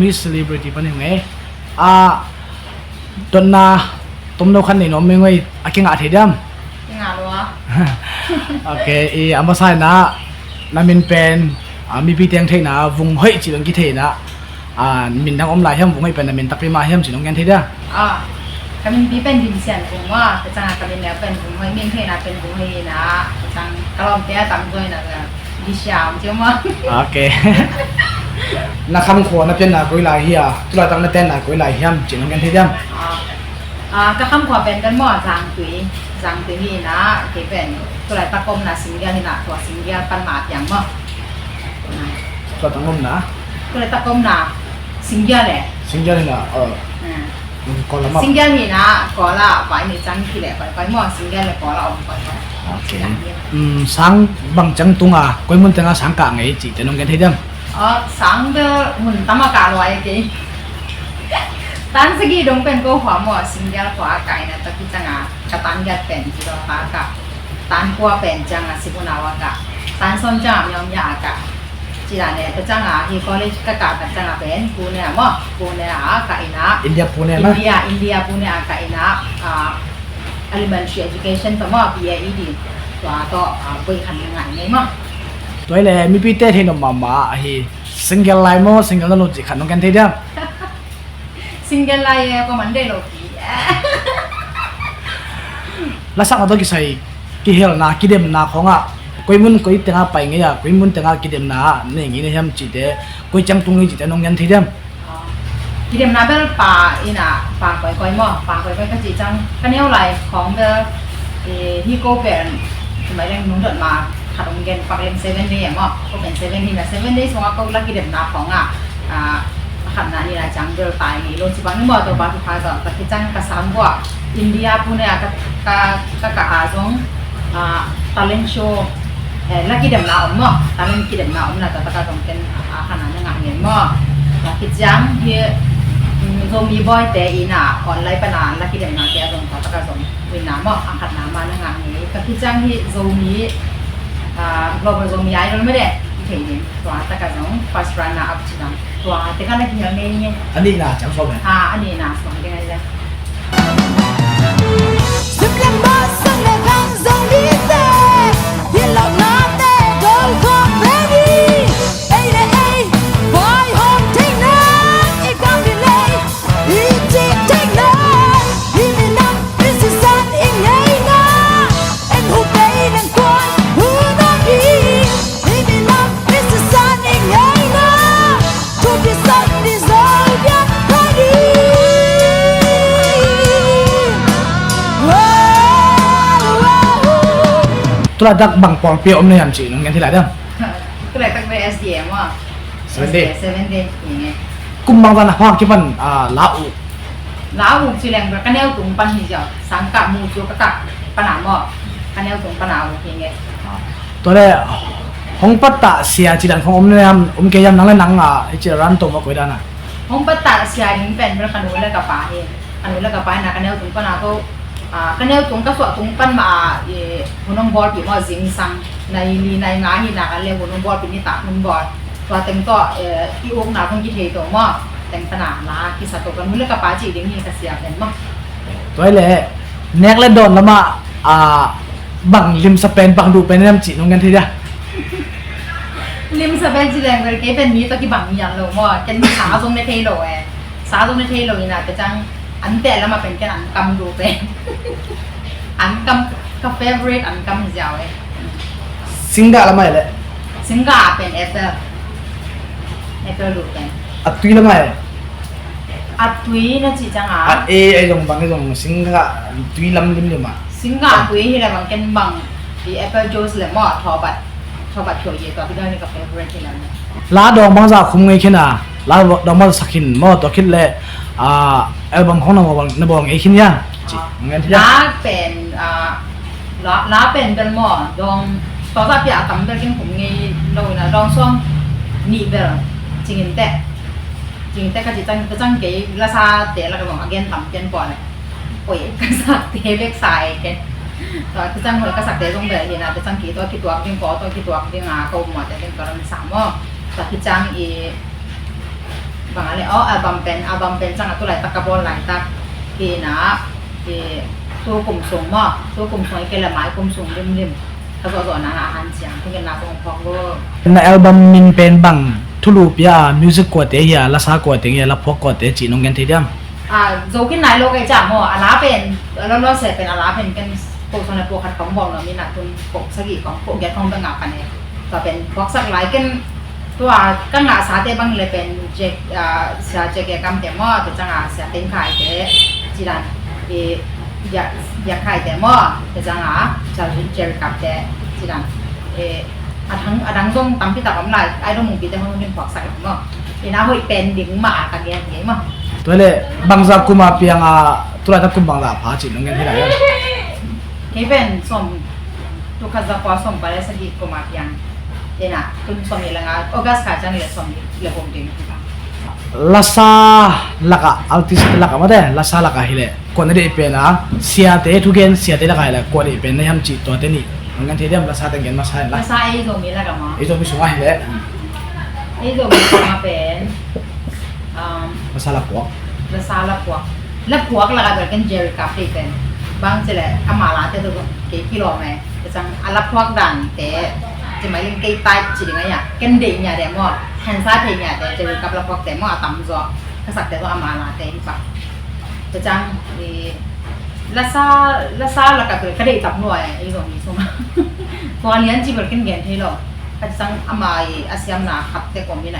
Miss Celebrity ปะเนี่ยไงตอนน่ะตุ้มโนคันนี่น้องไม่ไงอากิงอาทิตย์ดำกิงอาลัวโอเคอามาใส่นะนามินเป็นมีพี่เตียงเทนะวงเฮ้ยจีนกิเทนะมินทั้งอมลายhemวงให้เป็นนามินตักริมาhemจีนงกันเทเด้อกำมินพี่เป็นดินเซียนผมว่าแต่จังกำมินแล้วเป็นผมให้เมียนเทนะเป็นผมให้นะจังกระลอมเตี้ยตั้งด้วยนะดิชามใช่ไหมโอเคนักคำขวัญนักเป็นนักกุยลายเฮียตุลาตั้งนักเต้นนักกุยลายhemจีนงกันเทเด้ก็คำขวัญเป็นกันหม้อจางตุยนี่นะที่เป็นตุลาตะกมนะสิงเดียนี่นะตัวสิงเดียปันหมาดอย่างมั้งตัวตั้งงมนะตุลาตะกมนะสิงเดียแหละสิงเดียนี่นะก่อนละมั้งสิงเดียนี่นะก่อนละไปในจังที่แหละไปหม้อสิงเดียเลยก่อนละออกไปโอเคสังบังจังตุงกุยมุนตังสังกังไงจีจะนงกันเทเด้สังเดมุนตั้มกาลอยกี่ตันสกีดงเป็นก็หัวหม้อสิงเดียหัวไก่นะตะกี้จังกะตันยัดเป็นที่เราปากะตันกัวเป็นจังสิบุนาวกะตันส้นจ้ามยองยากะจีราเนี่ยแต่จังที่คอลเลจกะกะเป็นจังเป็นปูเนี่ยมั้งปูเนี่ยกะอินะอินเดียปูเนี่ยมั้งอินเดียปูเนี่ยกะอินะelementary education ตัวมั้ง BAED ตัวก็ไปขันยังไงเนี่ยมั้งตัวเลยมีพี่เต้ที่นมมาsingle line มั้ง single นั่นโลจิขันนงกันเทเด้single line ก็มันได้โลกีแล้วสักวันต้องกี่ใส่กี่เฮลนะกี่เดมนะของกุยมุนกุยเตงไปไงกุยมุนเตงกี่เดมนะนี่อย่างนี้เนี่ยจีเดกุยจังตุงนี่จีเดนงยันทีเดมกี่เดมนะเบลป่าอีน่ะป่าก้อยมั้งป่าก้อยก็จีจังก็เนี่ยอะไรของเบลที่โกเป็นสมัยเรียนนุ่งเดินมาขัดองเงินปักเล่น7 day มั้งก็เป็น7 day นะ7 day สมมติก็ลักกี่เดมนะของขันนั้นนี่นะจังเบลตายนี่ลงสิบังนึกว่าตัวบ้านที่พายก็แต่ที่จังกระซ้ำกว่าอินเดียพูเนี่ยก็อาจงtalent show lagi dem na om mo talent ki dem na om na ta ka tong ken khana na nga ngen mo la ki jang hi zombie boy te ina online pa na lagi dem na te tong ta ka tong win na mo ang khat na ma na nga ni ka ki jang hi zombie global zombie ai lo me de thì ni to ta ka tong first run na up chi dang to te ka na ki ngai ni anh đi na chẳng so me anh đi na so ke ngai la Dùm làm bó sân là khăn dòng đi xe Thiên lọc nó tê đôi không ready Ê nè ê, boy home take none It come delay, it take none Đi mình nằm, this is sun in ngay ngã Em hụt đây nâng quan, hư nó đi Đi mình nằm, this is sun in ngay ngã To the sun is all get readyตุลาดักบังปองเปียวอมในยามจีนงกันที่ไหนเด้ก็เลยตั้งไป SDM ว่า7 day อย่างเงี้ยกุมบางตานะพ่อคิดมันลาอูสิแรงก็แนวตุงปันหิเจ้าสังกะมูจูกะปะหนามก็แนวตุงปะหนามอย่างเงี้ยตัวแรกห้องปัตตะเสียจีดันของอมในยามอมเกยามนังและนังจีรันตมาคุยด้านะห้องปัตตะเสียนี่เป็นขนุนและกะปาเองขนุนและกะปานะก็แนวตุงปะหนาก็ก็เนี่ยตรงก็สวดตรงปั้นมาหุ่นน้องบอลปีมาสิงสังในงานที่นักอะไรหุ่นน้องบอลปีนี้ตักหุ่นบอลตัวเต็มก็อีโอ่งหนาคงยิ่งเทตัวมั่งแต่งขนาดละกิสตัวกันมุ่งเลือกกระป๋าจีเดี๋ยวนี้ก็เสียบเห็นมั่งตัวเลยเน็กและโดนแล้วมาบังริมสเปนบังดูเป็นน้ำจีนงกันทีเดียวริมสเปนจีแรงเลยแกเป็นนี้ตัวที่บังยันเลยมั่งแกมีสาวตรงในเทโลสาวตรงในเทโลนี่นะแต่จังอันแต่แล้วมาเป็นแค่อันกำดูเป็นอันกำกับเฟเวอร์อันกำเจ้าสิงกะละไม่เลยสิงกะเป็นเอเปอร์ดูเป็นอัดตุยละไม่อัดตุยนั่นจีจังไอ้ตรงบางไอ้ตรงสิงกะตุยลำดิมเลยมาสิงกะตุยที่ไหนบางแกนบางที่เอเปอร์โจสเลยมั่งทอบัดเขียวเยตัวที่ได้ในกับเฟเวอร์ที่นั่นลาดองบางจากคุ้มไงแค่น่ะลาดองบางสักหินมั่งตัวคิดเลยอัลบั้มของน้องนบองไอ้ขี้เนี่ยล้าเป็นล้าเป็นเป็นหม้อดองตอนที่อาทำเป็นกินผมไงเราเนี่ยดองส้มนี่เบลจริงแต่ก็จะจังเก๋ละซาเตะแล้วก็บอกอันเกนทำเกนก่อนโอ้ยกษัตริย์เตะเล็กสายเกนตอนที่จังหัวกษัตริย์เตะตรงแบบนี้นะแต่จังกี่ตัวกี่ตัวกินก่อตัวกี่ตัวกินเขาหมดแต่เป็นกรณี3หม้อแต่ที่จังอี บางอะไรอัลบั้มเป็นจังตัวไหลตะกบอลไหลตะกีนะตัวกลุ่มสูงมั้งตัวกลุ่มสูงเกลือไม้กลุ่มสูงริมถ้าตัวนั้นอาหารเสียงที่กันนักร้องพอกก็ na album min pen bang thulu pia music ko te ya la sa ko te ya la phok ko te chi nong gen thediam โจกินไหนโลกไอ้จ่าหม้ออาลาเป็นเราเสร็จเป็นอาลาเป็นกันโปรโซนโปรขัดของบอกเนาะมีหนักตุนปกสกิของปกแกของเป็นงากันเนี่ยก็เป็นพวกสักหลายกันตัวกันงาสาเตบางเลยเป็นเจเสียเจแกกำเตมอตัวจังอาเสียเต็มขายเตจีรันอยากขายเตมอตัวจังอาจะเจอกับเตจีรันอันตรงตามที่ตามลายไอ้ตรงมุมปีแต่มันเป็นพวกสักหม้อนี่นะเฮ้ยเป็นดิ่งมากันเนี่ยเห็นมั้ย to le bangza kuma pianga tura ta kum bangla pha chi nong gen theda ya ที่เป็นสมตุกขจักรสมไปแล้วสกิกมาเพียงเดน่ะตุนสมนี่ละงาออกัสกาจังเลยสมนี่เลยผมดึง la sa laka artist laka ma de la sa laka hile ko ne de pe na sia te thu gen sia te laka la ko de pe na yam chi to te ni nong gen thediam la sa te gen ma sa la ภาษาไอ้ตรงนี้ละกันมั้ง e to mi sunga hile ไอ้ตรงนี้มาเป็นma sa la ko ภาษาละพวกละกันเป็นเจอร์กับที่เป็นบางสิแหละอามาลาเตตัวเกี่ยวกิโลไหมแต่จังอาลับพวกดันแต่จะหมายถึงเกี่ยวใต้จีนไงอ่ะกันเดียเนี่ยเดี๋ยวมั่วแฮนซ่าเทียเนี่ยเดี๋ยวเจอกับละพวกแต่มั่วต่ำจ่อภาษาแต่ตัวอามาลาเตนี่ปะแต่จังละซาละกันเป็นกระดิ่งตับหน่วยไอ้ตรงนี้สมตัวเลี้ยงจีบกันเงี้ยที่หรอแต่จังอามาอาเซียมนาขับแต่ก่อนมีไหน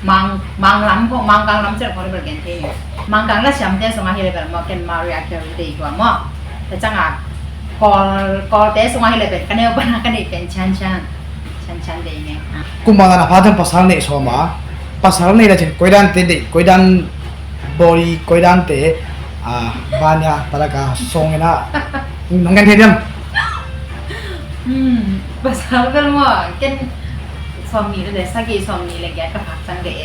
มังล้ำพวกมังกลางล้ำเจ้าของเป็นกันที่มังกลางละเสียมเจ้าสมัยเฮเลเป็นมาเกนมาเรียแคริตี้กว่ามั่วแต่จังอ่ะก็เตะสมัยเลยเป็นกันเนี่ยบ้านกันนี่เป็นชันเดียง kum bangla na pha tham pasal ne so ma pasal ne la chen koidan te de koidan body koidan te banya talaka song ena nong gen thediam ภาษาเป็นว่าเกนสอมีเลยสักกี่สอมีเลยแกก็พักสังเกต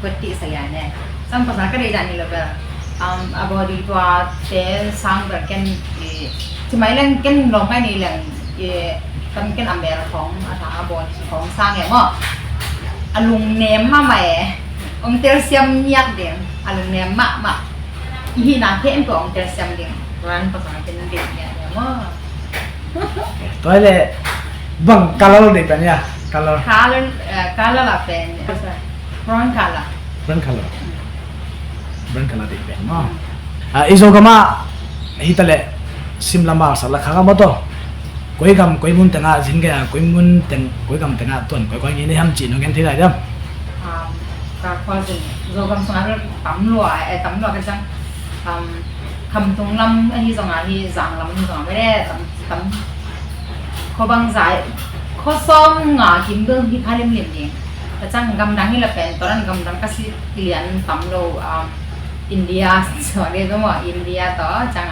กติสยามเนี่ยสังภาษาก็ได้ดันนี่เลยแบบบอดี้ตัวเตะสังแบบเกนสมัยเล่นเกนลงไม่นี่แหละกันเกนอัมเบรของอาถาบอลของสร้างอย่างว่าอลุงเนมมาใหม่องเตอร์เซียมเนียกเดียงอลุงเนมมาอีน่าเทมตัวองเตอร์เซียมเดียงร้านภาษาเป็นเด็กเนี่ยว่า to le bang kalau de pe ya kalau color la pen brown color brand color de pe ma izo kama hitale simla ma sala khaga ma to koi mun tanga jingga koi mun teng koi gam tanga ton koi ni ham chi no gen thai dam ก็พอจะเรากำลังตำรวจกันจังคำตรงลำอันที่สองอันที่สั่งลำที่สองไม่ได้ตำเขาบางสายเขาซ้อมงากินเบื้องที่พาเล่มเองแต่จังกำลังที่เราเป็นตอนนั้นกำลังก็สิเรียนตำโลอินเดียสวัสดีก็ว่าอินเดียต่อจัง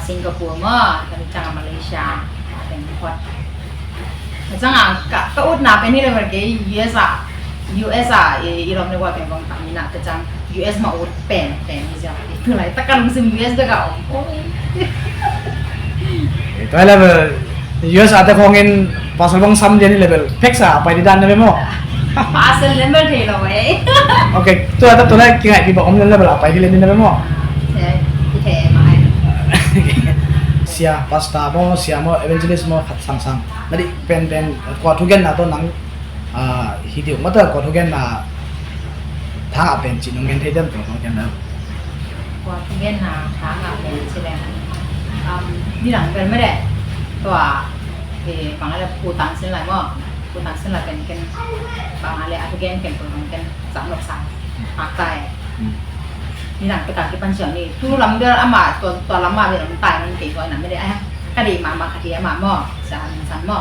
สิงคโปร์มั้งจังมาเลเซียเป็นคนจังก็อุดหนาเป็นที่เราเป็นUS อีรอบนี้ว่าเป็นกองทัพนี่นะแต่จัง US มาอุดเป็นนี่จ้ะคืออะไรตะกันมุสลิม US ด้วยกันโอ้ย to level US ate khongin pasal bang sam je ni level peksa apa di dan ne mo อาเซนเลนเบอร์ทีเราเว้ย okay to ata to la ki ngai bi ba om level apa di le ni ne mo ใช่ที่แท้มา sia pasta mo sia mo evangelist mo khat sang nadi pen ko thu gen na to nang hi diu ma ta ko thu gen na tha pen chi nong gen thei dem to nong gen na กว่าที่เวียดนามทางเป็นใช่ไหมนี่หลังเป็นไม่ได้ตัวบางอะไรปูตังเส้นไหลมั่งปูตังเส้นไหลเป็นกันบางอะไรอาจจะเป็นคนกันสามหลักสามปากใต้นี่หลังไปตัดที่ปัญเฉียวนี่ทุกลำเดือดอามาตัวลำมาเป็นลำตายมันเก่งกว่านั้นไม่ได้ฮะกระดิ่งมาคดีมาหม้อสันหม้อ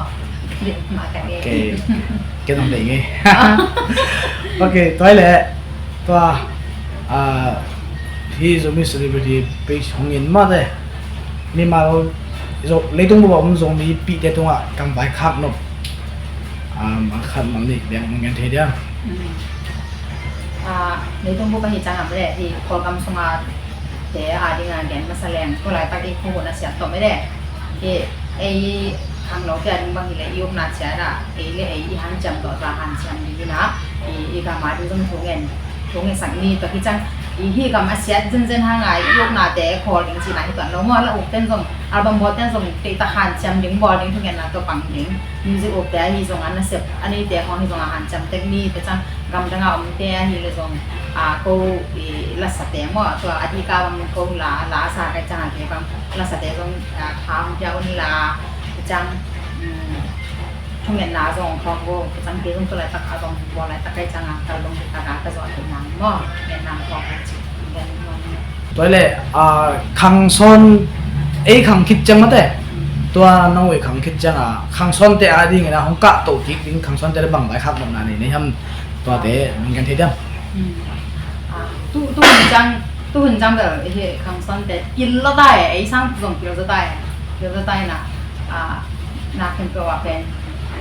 เด็กมากันเอง cái dòng đấy nghe ok tối lệ toa thì giống như celebrity page không nhìn mất đấy nhưng mà rồi lấy tung bộ ông dùng đi bị cái tung ạ cầm bài khác nộp mà khẩn bằng gì để nghe thấy đấy ในตรงพวกเหตุการณ์ไม่ได้ที่พอกำสมาแต่ดีงานแกนมาแสดงก็หลายตักเองคู่นะเสียต่อไม่ได้ที่ไอ้ทางเราแกนบางทีเลยยุคนั้นเสียนะไอ้เรื่องไอ้หันจำต่อตาหันจำดีนะไอ้การมาดูต้องถูกเงิน ตัวเงินสังนี่ตัวที่จังอีที่กับมาเสียจนๆทางไงยกหน้าแต่คอลิงจีน่าที่ตัวเราหมดแล้วอกเต้นส่งอัลบั้มบอลเต้นส่งตีตะหันจำลิงบอลลิงทุกอย่างนะตัวปังลิงมิวสิกอกแต่ที่ส่งอันนั้นเสียอันนี้แต่ของที่ส่งอาหารจำเทคนิคไปจังกำจังเอาแต่ที่เลยส่งกูลักษณะแต่หมดตัวอธิการมันกูลาสากันจังอะไรบางลักษณะแต่ส่งทำเจ้านี่ลาจังทุกอย่างนาส่งของกูจังเกี่ยวกับตัวอะไรตักเอาตรงบอลอะไรตักไก่จังอ่ะเราลงที่ตากาก็สอนเป็นนางหม้อเป็นนางของจิตเป็นนาง ตัวเลยขังซ้อนขังคิดจังมาแต่ตัวน้องขังคิดจังขังซ้อนแต่อะไรเงี้ยนะของกะตัวที่ดิ้งขังซ้อนแต่ได้บังหลายครับแบบนั้นนี่ทำตัวแต่มันกันที่เดิม都很脏的一些抗酸的，一落带一上这种标着带นะนักเป็นตัวเป็น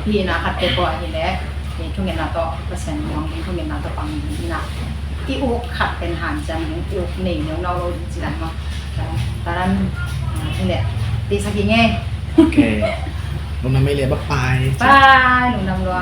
พี่นะขัดไปก่อนทีแรกที่ทุกอย่างนะต่อเปอร์เซ็นต์มองทุกอย่างนะต่อปังนี่นะที่อุกขัดเป็นหันจังอุกหนีเนื้อเราจีรันมั้งแต่นั้นนี่แหละตีสักยังไง โอเคลุงน้ำไม่เรียบไป ไปลุงดำรัว